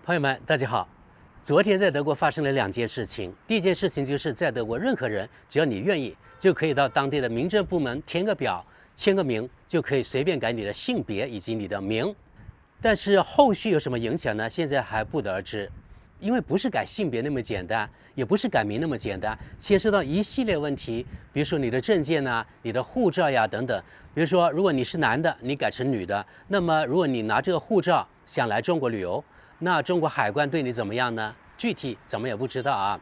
朋友们，大家好。昨天在德国发生了2件事情。第一件事情就是在德国，任何人只要你愿意，就可以到当地的民政部门填个表、签个名，就可以随便改你的性别以及你的名。但是后续有什么影响呢？现在还不得而知。因为不是改性别那么简单，也不是改名那么简单，牵涉到一系列问题，比如说你的证件啊、你的护照呀等等。比如说，如果你是男的，你改成女的，那么如果你拿这个护照想来中国旅游，那中国海关对你怎么样呢？具体咱们也不知道啊，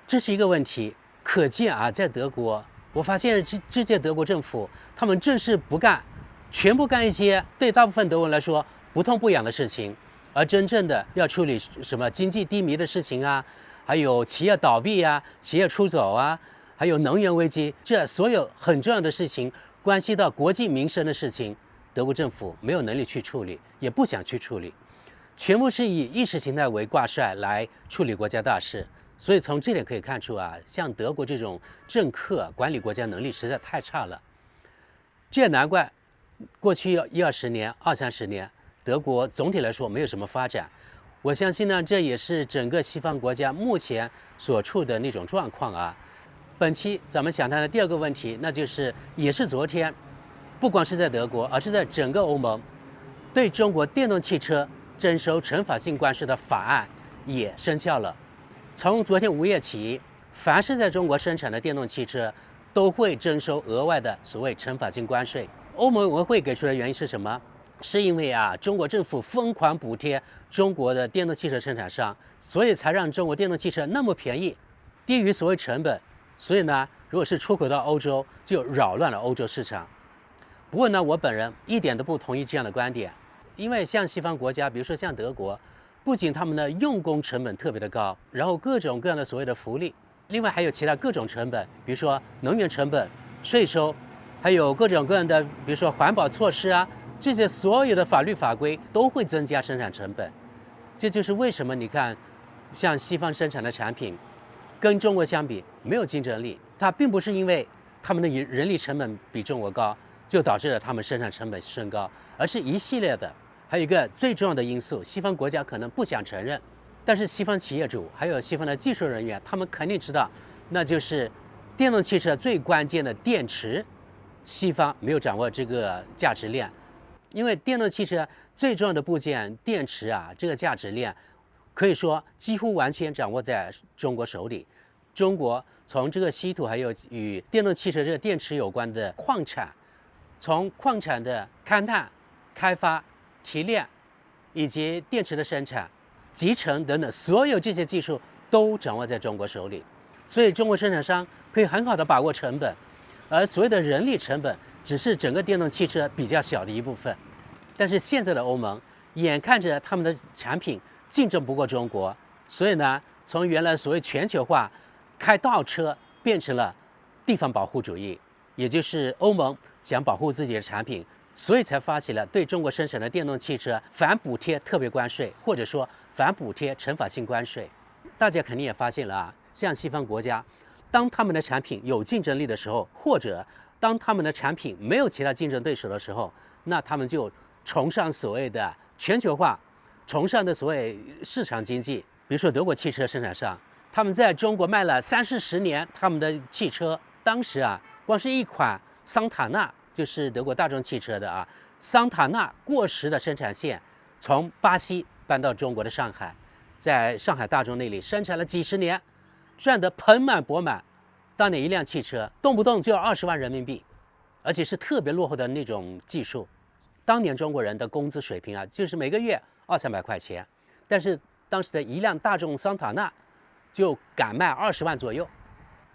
这是一个问题。可见啊，在德国，我发现这届德国政府他们正事不干，全部干一些对大部分德国人来说不痛不痒的事情。而真正的要处理什么经济低迷的事情啊，还有企业倒闭啊、企业出走啊，还有能源危机，这所有很重要的事情，关系到国计民生的事情，德国政府没有能力去处理，也不想去处理，全部是以意识形态为挂帅来处理国家大事。所以从这点可以看出啊，像德国这种政客管理国家能力实在太差了。这也难怪过去10-20年、20-30年。德国总体来说没有什么发展，我相信呢，这也是整个西方国家目前所处的那种状况啊。本期咱们想谈的第二个问题，那就是也是昨天，不光是在德国，而是在整个欧盟，对中国电动汽车征收惩罚性关税的法案也生效了。从昨天5月起，凡是在中国生产的电动汽车都会征收额外的所谓惩罚性关税。欧盟委员会给出的原因是什么？是因为啊，中国政府疯狂补贴中国的电动汽车生产商，所以才让中国电动汽车那么便宜，低于所谓成本。所以呢，如果是出口到欧洲，就扰乱了欧洲市场。不过呢，我本人一点都不同意这样的观点，因为像西方国家，比如说像德国，不仅他们的用工成本特别的高，然后各种各样的所谓的福利，另外还有其他各种成本，比如说能源成本、税收，还有各种各样的，比如说环保措施啊。这些所有的法律法规都会增加生产成本，这就是为什么你看，像西方生产的产品，跟中国相比没有竞争力。它并不是因为他们的人力成本比中国高，就导致了他们生产成本升高，而是一系列的。还有一个最重要的因素，西方国家可能不想承认，但是西方企业主还有西方的技术人员，他们肯定知道，那就是电动汽车最关键的电池，西方没有掌握这个价值链。因为电动汽车最重要的部件电池啊，这个价值链可以说几乎完全掌握在中国手里。中国从这个稀土，还有与电动汽车这个电池有关的矿产，从矿产的勘探、开发、提炼，以及电池的生产、集成等等，所有这些技术都掌握在中国手里。所以中国生产商可以很好的把握成本，而所谓的人力成本只是整个电动汽车比较小的一部分。但是现在的欧盟眼看着他们的产品竞争不过中国，所以呢，从原来所谓全球化开倒车变成了地方保护主义，也就是欧盟想保护自己的产品，所以才发起了对中国生产的电动汽车反补贴特别关税，或者说反补贴惩罚性关税。大家肯定也发现了啊，像西方国家，当他们的产品有竞争力的时候，或者当他们的产品没有其他竞争对手的时候，那他们就崇尚所谓的全球化，崇尚的所谓市场经济。比如说德国汽车生产商，他们在中国卖了30-40年，他们的汽车当时啊，光是一款桑塔纳，就是德国大众汽车的啊，桑塔纳过时的生产线从巴西搬到中国的上海，在上海大众那里生产了几十年，赚得盆满钵满。当年一辆汽车动不动就要20万人民币，而且是特别落后的那种技术。当年中国人的工资水平啊，就是每个月200-300块钱，但是当时的一辆大众桑塔纳就敢卖20万左右。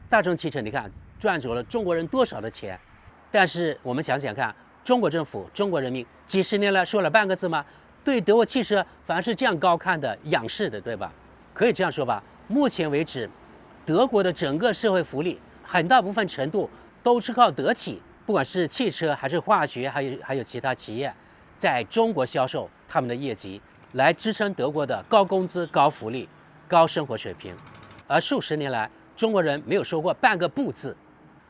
大众汽车你看赚走了中国人多少的钱？但是我们想想看，中国政府、中国人民几十年来说了半个字吗？对德国汽车反而是这样高看的、仰视的，对吧？可以这样说吧，目前为止，德国的整个社会福利很大部分程度都是靠德企，不管是汽车还是化学，还有其他企业，在中国销售他们的业绩，来支撑德国的高工资、高福利、高生活水平。而数十年来，中国人没有说过半个不字，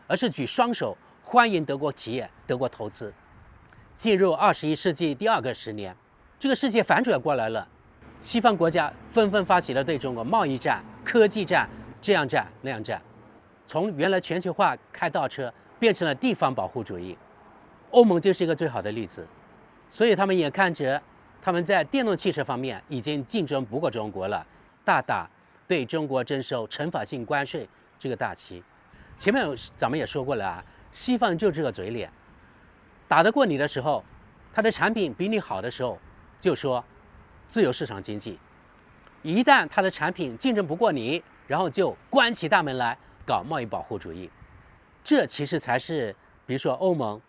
而是举双手欢迎德国企业、德国投资。进入21世纪第2个10年，这个世界反转过来了，西方国家纷纷发起了对中国贸易战、科技战，这样战那样战，从原来全球化开倒车变成了地方保护主义。欧盟就是一个最好的例子，所以他们眼看着他们在电动汽车方面已经竞争不过中国了，大大对中国征收惩罚性关税这个大旗。前面咱们也说过了啊，西方就这个嘴脸，打得过你的时候，他的产品比你好的时候，就说自由市场经济；一旦他的产品竞争不过你，然后就关起大门来搞贸易保护主义。这其实才是比如说欧盟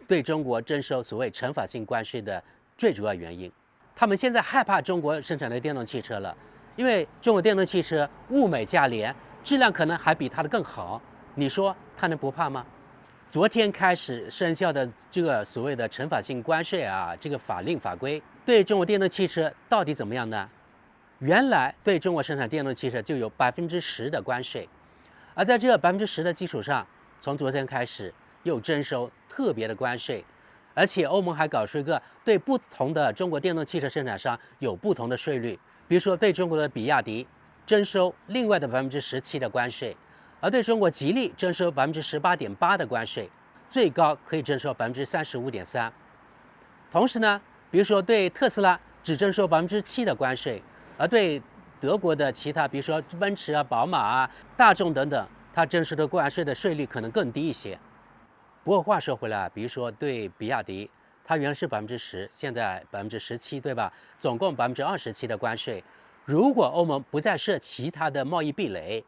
对中国征收所谓惩罚性关税的最主要原因。他们现在害怕中国生产的电动汽车了，因为中国电动汽车物美价廉，质量可能还比它的更好。你说他能不怕吗？昨天开始生效的这个所谓的惩罚性关税啊，这个法令法规对中国电动汽车到底怎么样呢？原来对中国生产电动汽车就有10%的关税，而在这10%的基础上，从昨天开始又征收特别的关税，而且欧盟还搞出一个对不同的中国电动汽车生产商有不同的税率，比如说对中国的比亚迪征收另外的17%的关税，而对中国吉利征收18.8%的关税，最高可以征收35.3%。同时呢，比如说对特斯拉只征收7%的关税，而对德国的其他，比如说奔驰啊、宝马啊、大众等等，它征收的关税的税率可能更低一些。不过话说回来，比如说对比亚迪，它原来是10%，现在17%，对吧？总共27%的关税。如果欧盟不再设其他的贸易壁垒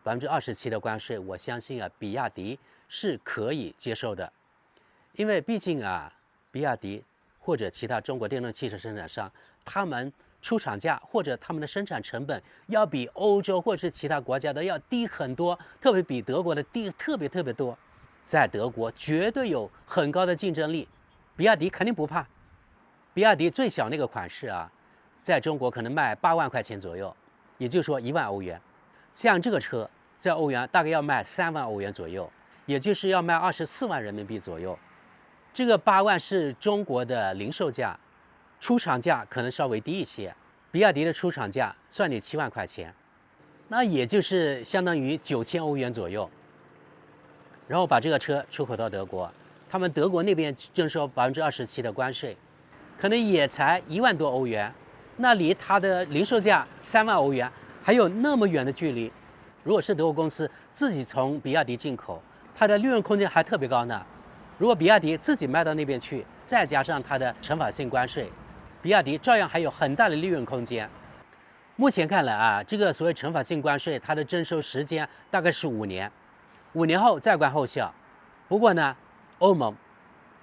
，27%的关税，我相信啊，比亚迪是可以接受的，因为毕竟啊，比亚迪或者其他中国电动汽车生产商，他们出厂价或者他们的生产成本要比欧洲或者是其他国家的要低很多，特别比德国的低特别多。在德国绝对有很高的竞争力，比亚迪肯定不怕。比亚迪最小那个款式啊，在中国可能卖8万块钱左右，也就是说1万欧元。像这个车在欧元大概要卖3万欧元左右，也就是要卖24万人民币左右。这个8万是中国的零售价，出厂价可能稍微低一些。比亚迪的出厂价算你7万块钱，那也就是相当于9000欧元左右。然后把这个车出口到德国，他们德国那边征收27%的关税，可能也才1万多欧元，那离它的零售价3万欧元还有那么远的距离。如果是德国公司自己从比亚迪进口，它的利润空间还特别高呢。如果比亚迪自己卖到那边去，再加上它的惩罚性关税，比亚迪照样还有很大的利润空间。目前看来啊，这个所谓惩罚性关税，它的征收时间大概是5年，5年后再观后效。不过呢，欧盟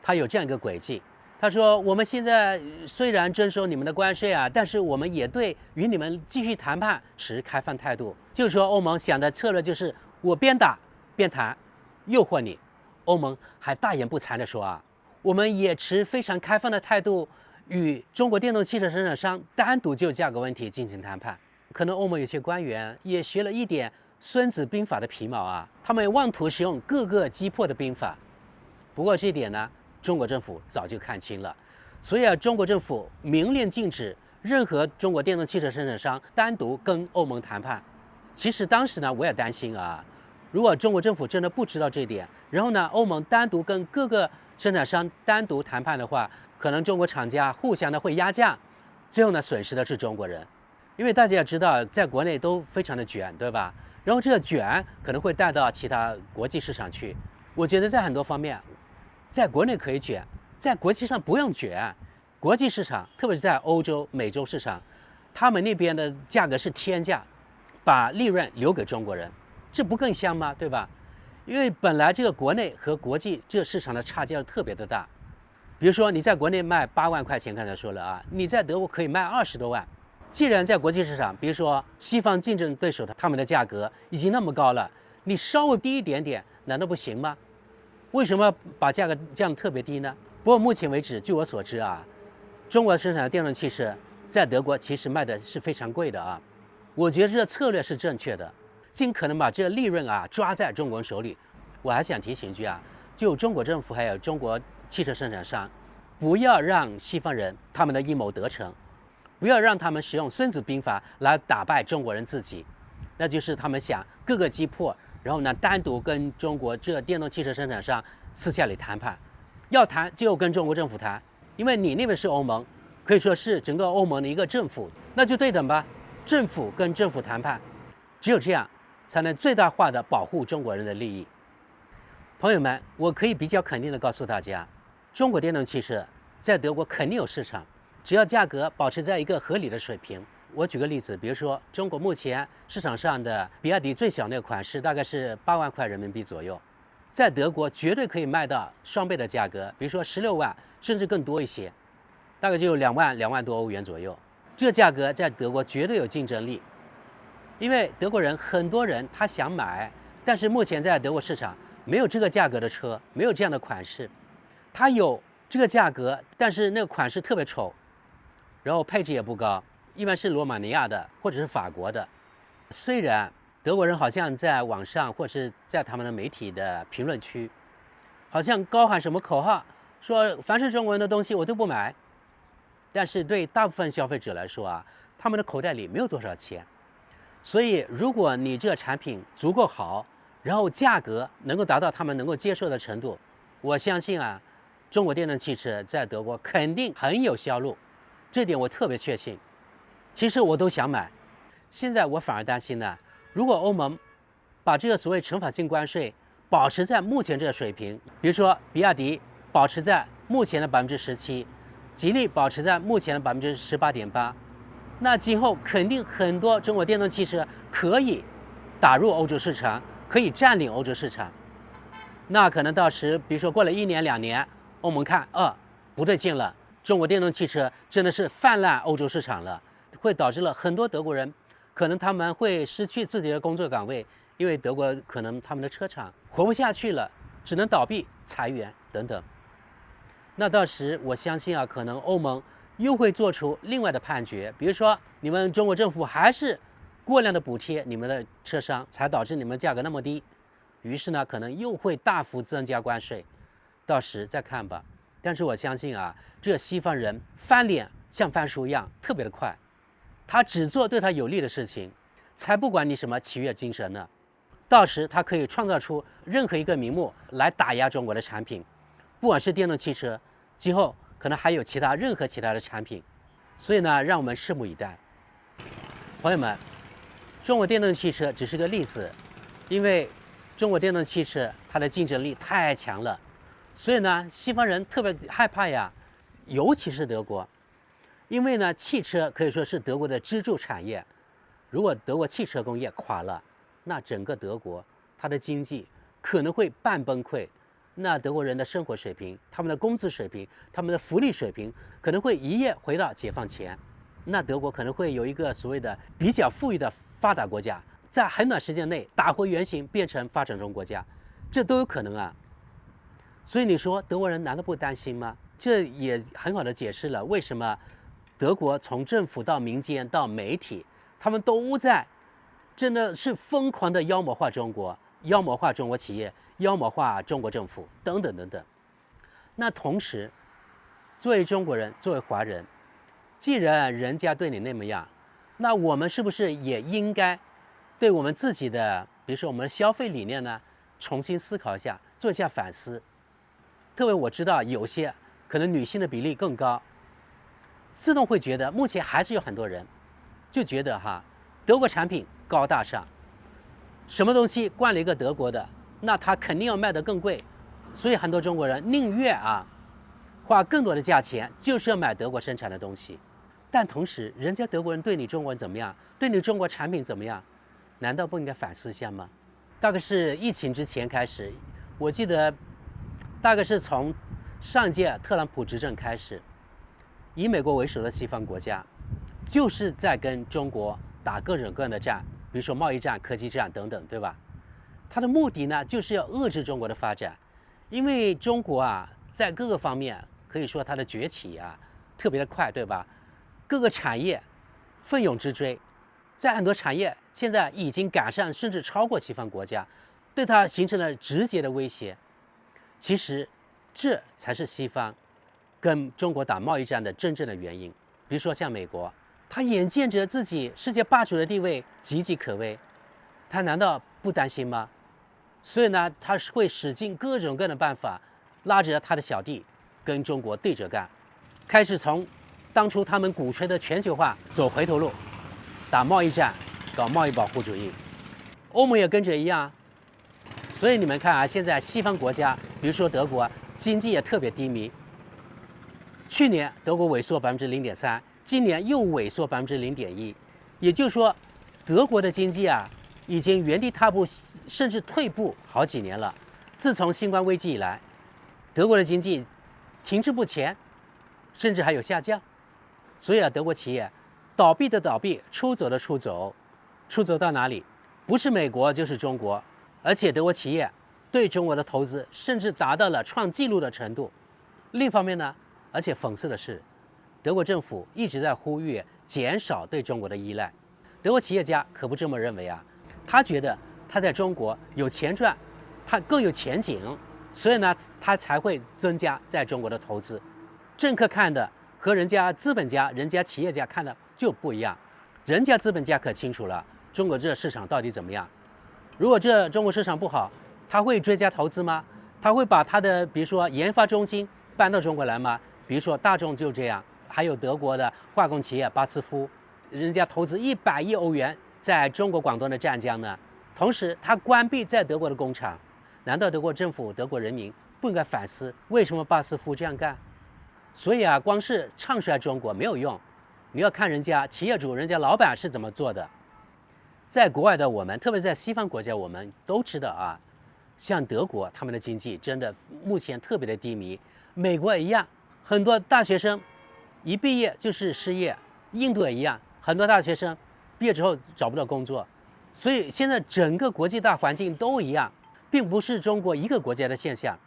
它有这样一个轨迹，他说我们现在虽然征收你们的关税啊，但是我们也对与你们继续谈判持开放态度。就是说，欧盟想的策略就是我边打边谈，诱惑你。欧盟还大言不惭地说啊，我们也持非常开放的态度，与中国电动汽车生产商单独就价格问题进行谈判。可能欧盟有些官员也学了一点《孙子兵法》的皮毛啊，他们妄图使用各个击破的兵法。不过这一点呢，中国政府早就看清了，所以啊，中国政府明令禁止任何中国电动汽车生产商单独跟欧盟谈判。其实当时呢，我也担心啊，如果中国政府真的不知道这一点，然后呢，欧盟单独跟各个生产商单独谈判的话，可能中国厂家互相的会压价，最后呢，损失的是中国人。因为大家也知道，在国内都非常的卷，对吧？然后这个卷可能会带到其他国际市场去。我觉得在很多方面，在国内可以卷，在国际上不用卷。国际市场，特别是在欧洲、美洲市场，他们那边的价格是天价，把利润留给中国人，这不更香吗？对吧？因为本来这个国内和国际这个市场的差价特别的大。比如说你在国内卖8万块钱，刚才说了啊，你在德国可以卖20多万。既然在国际市场，比如说西方竞争对手他们的价格已经那么高了，你稍微低一点点，难道不行吗？为什么把价格降得特别低呢？不过目前为止，据我所知啊，中国生产的电动汽车在德国其实卖的是非常贵的啊。我觉得这个策略是正确的，尽可能把这个利润啊抓在中国人手里。我还想提醒一句啊，就中国政府还有中国汽车生产商，不要让西方人他们的阴谋得逞。不要让他们使用《孙子兵法》来打败中国人自己，那就是他们想各个击破，然后呢单独跟中国这电动汽车生产商私下里谈判，要谈就跟中国政府谈，因为你那边是欧盟，可以说是整个欧盟的一个政府，那就对等吧，政府跟政府谈判，只有这样才能最大化的保护中国人的利益。朋友们，我可以比较肯定的告诉大家，中国电动汽车在德国肯定有市场，只要价格保持在一个合理的水平。我举个例子，比如说中国目前市场上的比亚迪最小那个款式大概是8万块人民币左右，在德国绝对可以卖到双倍的价格，比如说16万甚至更多一些，大概就有2万多欧元左右。这价格在德国绝对有竞争力，因为德国人很多人他想买，但是目前在德国市场没有这个价格的车，没有这样的款式。它有这个价格，但是那个款式特别丑，然后配置也不高，一般是罗马尼亚的或者是法国的。虽然德国人好像在网上或者是在他们的媒体的评论区，好像高喊什么口号，说凡是中国人的东西我都不买，但是对大部分消费者来说啊，他们的口袋里没有多少钱。所以如果你这个产品足够好，然后价格能够达到他们能够接受的程度，我相信啊，中国电动汽车在德国肯定很有销路，这点我特别确信。其实我都想买，现在我反而担心呢，如果欧盟把这个所谓惩罚性关税保持在目前这个水平，比如说比亚迪保持在目前的17%，吉利保持在目前的18.8%，那今后肯定很多中国电动汽车可以打入欧洲市场，可以占领欧洲市场。那可能到时，比如说过了1年2年，欧盟看，不对劲了，中国电动汽车真的是泛滥欧洲市场了，会导致了很多德国人，可能他们会失去自己的工作岗位，因为德国可能他们的车厂活不下去了，只能倒闭、裁员等等。那到时我相信啊，可能欧盟又会做出另外的判决，比如说你们中国政府还是过量的补贴你们的车商，才导致你们价格那么低。于是呢，可能又会大幅增加关税，到时再看吧。但是我相信啊，这西方人翻脸像翻书一样，特别的快，他只做对他有利的事情，才不管你什么契约精神呢。到时他可以创造出任何一个名目来打压中国的产品，不管是电动汽车，今后可能还有任何其他的产品。所以呢，让我们拭目以待。朋友们，中国电动汽车只是个例子，因为中国电动汽车它的竞争力太强了，所以呢，西方人特别害怕呀，尤其是德国，因为呢，汽车可以说是德国的支柱产业。如果德国汽车工业垮了，那整个德国它的经济可能会半崩溃，那德国人的生活水平、他们的工资水平、他们的福利水平可能会一夜回到解放前，那德国可能会有一个所谓的比较富裕的发达国家，在很短时间内打回原形，变成发展中国家，这都有可能啊。所以你说德国人难道不担心吗？这也很好的解释了为什么德国从政府到民间到媒体，他们都在真的是疯狂的妖魔化中国，妖魔化中国企业，妖魔化中国政府等等等等。那同时，作为中国人，作为华人，既然人家对你那么样，那我们是不是也应该对我们自己的，比如说我们的消费理念呢，重新思考一下，做一下反思。特别我知道有些可能女性的比例更高，自动会觉得目前还是有很多人就觉得德国产品高大上，什么东西冠了一个德国的，那它肯定要卖得更贵，所以很多中国人宁愿花更多的价钱，就是要买德国生产的东西。但同时，人家德国人对你中国人怎么样，对你中国产品怎么样，难道不应该反思一下吗？大概是疫情之前开始，我记得大概是从上届特朗普执政开始，以美国为首的西方国家就是在跟中国打各种各样的战，比如说贸易战、科技战等等，对吧？它的目的呢，就是要遏制中国的发展，因为中国在各个方面可以说它的崛起特别的快，对吧？各个产业奋勇直追，在很多产业现在已经赶上甚至超过西方国家，对它形成了直接的威胁。其实这才是西方跟中国打贸易战的真正的原因。比如说像美国，他眼见着自己世界霸主的地位岌岌可危，他难道不担心吗？所以呢，他是会使尽各种各样的办法，拉着他的小弟跟中国对着干，开始从当初他们鼓吹的全球化走回头路，打贸易战，搞贸易保护主义。欧盟也跟着一样。所以你们看啊，现在西方国家，比如说德国，经济也特别低迷。去年德国萎缩0.3%，今年又萎缩0.1%，也就是说，德国的经济啊，已经原地踏步，甚至退步好几年了。自从新冠危机以来，德国的经济停滞不前，甚至还有下降。所以啊，德国企业倒闭的倒闭，出走的出走，出走到哪里？不是美国就是中国。而且德国企业对中国的投资甚至达到了创纪录的程度。另一方面呢，而且讽刺的是，德国政府一直在呼吁减少对中国的依赖。德国企业家可不这么认为啊，他觉得他在中国有钱赚，他更有前景，所以呢，他才会增加在中国的投资。政客看的和人家资本家、人家企业家看的就不一样。人家资本家可清楚了中国这市场到底怎么样。如果这中国市场不好，他会追加投资吗？他会把他的比如说研发中心搬到中国来吗？比如说大众就这样，还有德国的化工企业巴斯夫，人家投资100亿欧元在中国广东的湛江呢。同时，他关闭在德国的工厂，难道德国政府、德国人民不应该反思为什么巴斯夫这样干？所以啊，光是唱衰中国没有用，你要看人家企业主、人家老板是怎么做的。在国外的我们，特别在西方国家，我们都知道啊，像德国，他们的经济真的目前特别的低迷。美国也一样，很多大学生一毕业就是失业。印度也一样，很多大学生毕业之后找不到工作。所以现在整个国际大环境都一样，并不是中国一个国家的现象。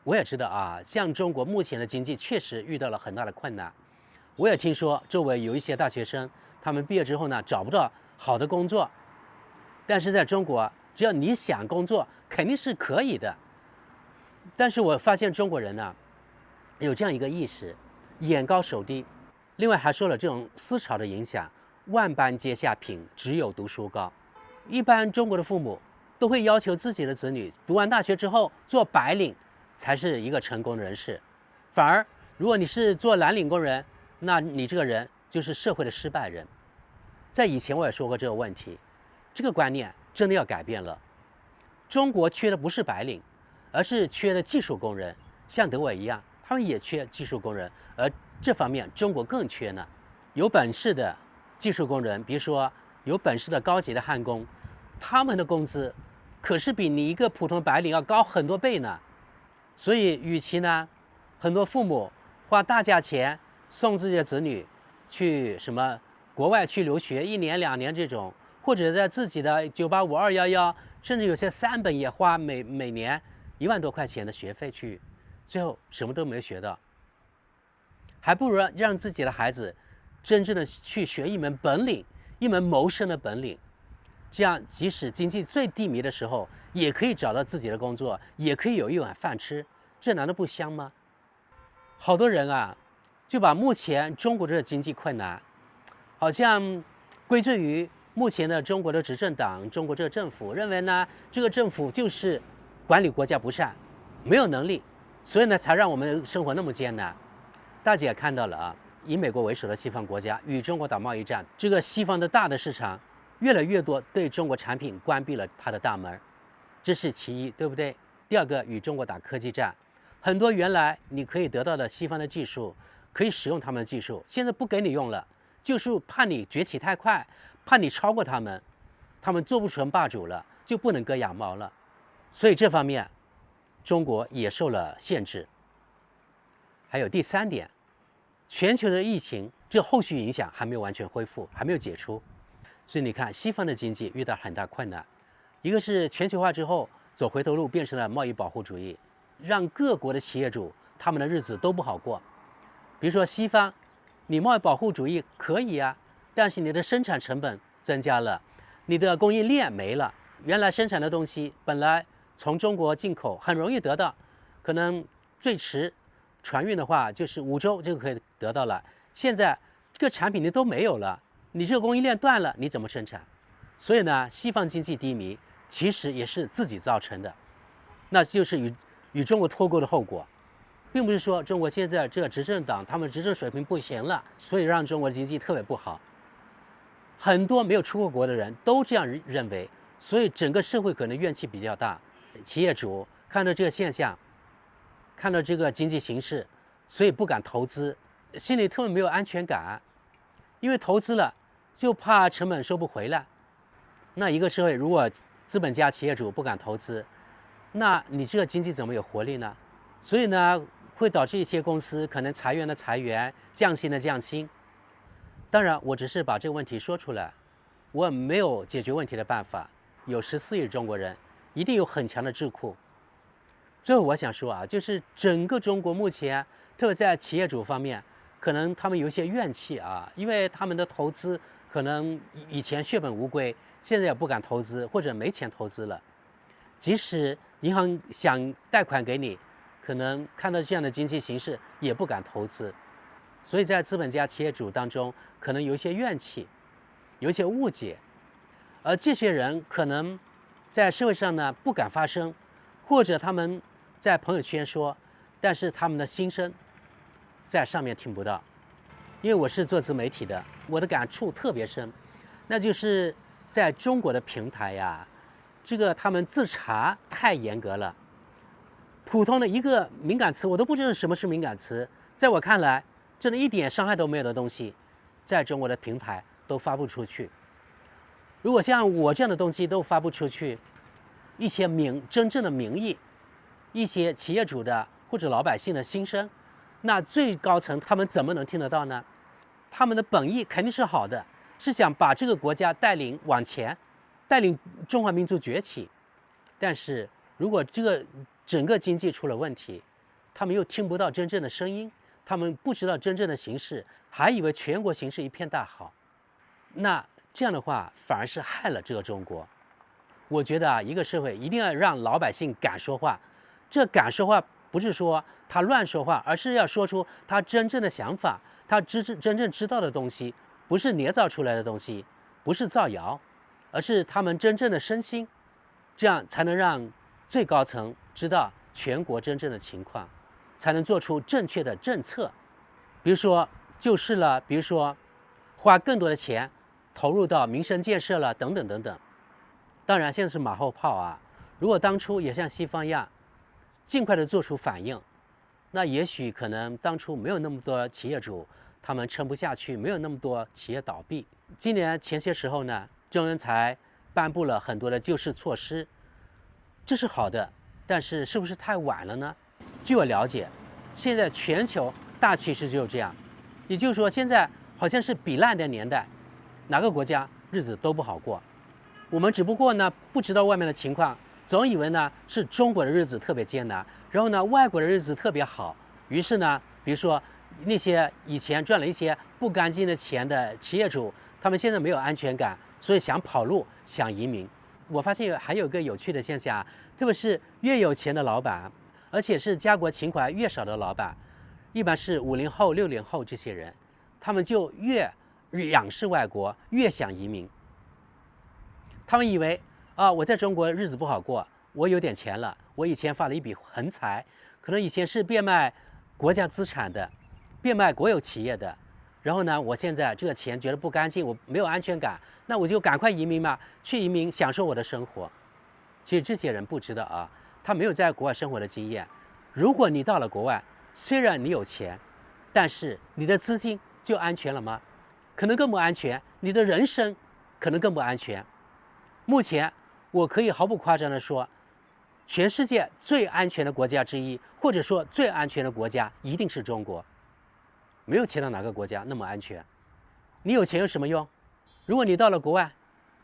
我也知道啊，像中国目前的经济确实遇到了很大的困难。我也听说周围有一些大学生，他们毕业之后呢，找不到好的工作。但是在中国，只要你想工作，肯定是可以的。但是我发现中国人呢，有这样一个意识，眼高手低。另外还受了这种思潮的影响，万般皆下品，只有读书高。一般中国的父母都会要求自己的子女读完大学之后做白领，才是一个成功的人士。反而如果你是做蓝领工人，那你这个人就是社会的失败人。在以前我也说过这个问题。这个观念真的要改变了。中国缺的不是白领，而是缺的技术工人。像德国一样，他们也缺技术工人，而这方面中国更缺呢。有本事的技术工人，比如说有本事的高级的焊工，他们的工资可是比你一个普通白领要高很多倍呢。所以，与其呢，很多父母花大价钱送自己的子女去什么国外去留学1年2年这种。或者在自己的985、211，甚至有些3本也花每年1万多块钱的学费去，最后什么都没学到，还不如让自己的孩子真正的去学一门本领，一门谋生的本领。这样即使经济最低迷的时候，也可以找到自己的工作，也可以有一碗饭吃，这难道不香吗？好多人啊，就把目前中国的经济困难，好像归罪于目前的中国的执政党，中国这个政府认为呢，这个政府就是管理国家不善，没有能力，所以呢才让我们生活那么艰难。大家也看到了啊，以美国为首的西方国家与中国打贸易战，这个西方的大的市场越来越多对中国产品关闭了它的大门，这是其一，对不对？第二个，与中国打科技战，很多原来你可以得到的西方的技术，可以使用他们的技术，现在不给你用了，就是怕你崛起太快。怕你超过他们，他们做不成霸主了，就不能割羊毛了。所以这方面，中国也受了限制。还有第三点，全球的疫情这后续影响还没有完全恢复，还没有解除。所以你看，西方的经济遇到很大困难，一个是全球化之后走回头路，变成了贸易保护主义，让各国的企业主他们的日子都不好过。比如说西方，你贸易保护主义可以啊。但是你的生产成本增加了，你的供应链没了。原来生产的东西本来从中国进口很容易得到，可能最迟船运的话就是5周就可以得到了。现在这个产品你都没有了，你这个供应链断了，你怎么生产？所以呢，西方经济低迷其实也是自己造成的，那就是与中国脱钩的后果，并不是说中国现在这个执政党他们执政水平不行了，所以让中国的经济特别不好。很多没有出过国的人都这样认为，所以整个社会可能怨气比较大。企业主看到这个现象，看到这个经济形势，所以不敢投资，心里特别没有安全感，因为投资了就怕成本收不回来。那一个社会如果资本家、企业主不敢投资，那你这个经济怎么有活力呢？所以呢，会导致一些公司可能裁员的裁员，降薪的降薪。当然，我只是把这个问题说出来，我没有解决问题的办法。有14亿中国人，一定有很强的智库。最后我想说啊，就是整个中国目前，特别在企业主方面，可能他们有一些怨气啊，因为他们的投资可能以前血本无归，现在也不敢投资或者没钱投资了。即使银行想贷款给你，可能看到这样的经济形势也不敢投资。所以在资本家、企业主当中，可能有一些怨气，有一些误解，而这些人可能在社会上呢不敢发声，或者他们在朋友圈说，但是他们的心声在上面听不到。因为我是做自媒体的，我的感触特别深，那就是在中国的平台呀，这个他们自查太严格了，普通的一个敏感词我都不知道什么是敏感词，在我看来，真的一点伤害都没有的东西，在中国的平台都发布出去。如果像我这样的东西都发布出去，一些真正的民意，一些企业主的或者老百姓的心声，那最高层他们怎么能听得到呢？他们的本意肯定是好的，是想把这个国家带领往前，带领中华民族崛起。但是如果这个整个经济出了问题，他们又听不到真正的声音，他们不知道真正的形势，还以为全国形势一片大好，那这样的话反而是害了这个中国。我觉得啊，一个社会一定要让老百姓敢说话。这敢说话不是说他乱说话，而是要说出他真正的想法，他真正知道的东西，不是捏造出来的东西，不是造谣，而是他们真正的身心，这样才能让最高层知道全国真正的情况，才能做出正确的政策。比如说救市了，比如说花更多的钱投入到民生建设了，等等等等。当然现在是马后炮啊，如果当初也像西方一样尽快的做出反应，那也许可能当初没有那么多企业主他们撑不下去，没有那么多企业倒闭。今年前些时候呢，中央才颁布了很多的救市措施，这是好的，但是是不是太晚了呢？据我了解，现在全球大趋势就是这样，也就是说现在好像是比烂的年代，哪个国家日子都不好过。我们只不过呢不知道外面的情况，总以为呢是中国的日子特别艰难，然后呢外国的日子特别好，于是呢比如说那些以前赚了一些不干净的钱的企业主，他们现在没有安全感，所以想跑路，想移民。我发现还有个有趣的现象，特别是越有钱的老板，而且是家国情怀越少的老板，一般是50后、60后这些人，他们就越仰视外国，越想移民。他们以为啊，我在中国日子不好过，我有点钱了，我以前发了一笔横财，可能以前是变卖国家资产的，变卖国有企业的，然后呢，我现在这个钱觉得不干净，我没有安全感，那我就赶快移民嘛，去移民享受我的生活。其实这些人不知道啊，他没有在国外生活的经验。如果你到了国外，虽然你有钱，但是你的资金就安全了吗？可能更不安全，你的人生可能更不安全。目前我可以毫不夸张地说，全世界最安全的国家之一，或者说最安全的国家一定是中国，没有其他哪个国家那么安全。你有钱有什么用？如果你到了国外，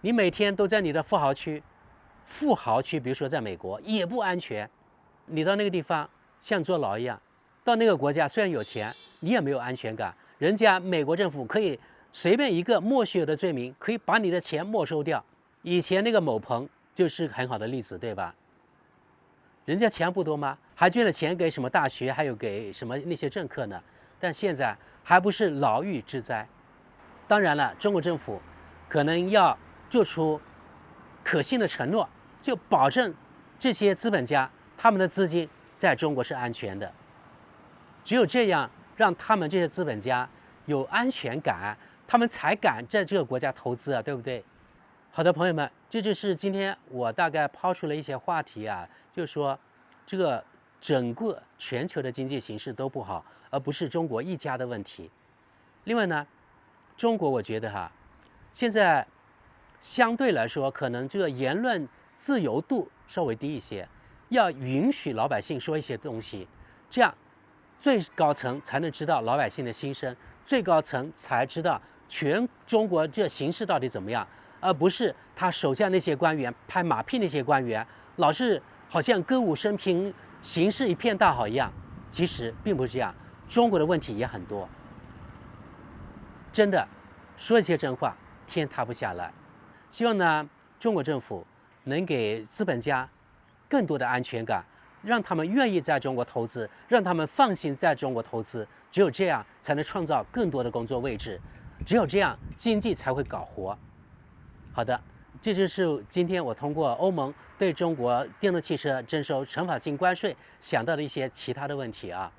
你每天都在你的富豪区，比如说在美国也不安全，你到那个地方像坐牢一样。到那个国家虽然有钱，你也没有安全感，人家美国政府可以随便一个莫须有的罪名，可以把你的钱没收掉。以前那个某鹏就是很好的例子，对吧？人家钱不多吗？还捐了钱给什么大学，还有给什么那些政客呢？但现在还不是牢狱之灾。当然了，中国政府可能要做出可信的承诺，就保证这些资本家他们的资金在中国是安全的。只有这样，让他们这些资本家有安全感，他们才敢在这个国家投资啊，对不对？好的，朋友们，这就是今天我大概抛出了一些话题啊，就是说这个整个全球的经济形势都不好，而不是中国一家的问题。另外呢，中国我觉得现在相对来说，可能这个言论自由度稍微低一些，要允许老百姓说一些东西，这样最高层才能知道老百姓的心声，最高层才知道全中国这形势到底怎么样，而不是他手下那些官员拍马屁，那些官员老是好像歌舞升平，形势一片大好一样。其实并不是这样，中国的问题也很多。真的说一些真话，天塌不下来。希望呢，中国政府能给资本家更多的安全感，让他们愿意在中国投资，让他们放心在中国投资。只有这样，才能创造更多的工作位置，只有这样，经济才会搞活。好的，这就是今天我通过欧盟对中国电动汽车征收惩罚性关税想到的一些其他的问题啊。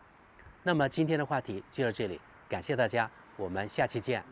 那么今天的话题就到这里，感谢大家，我们下期见。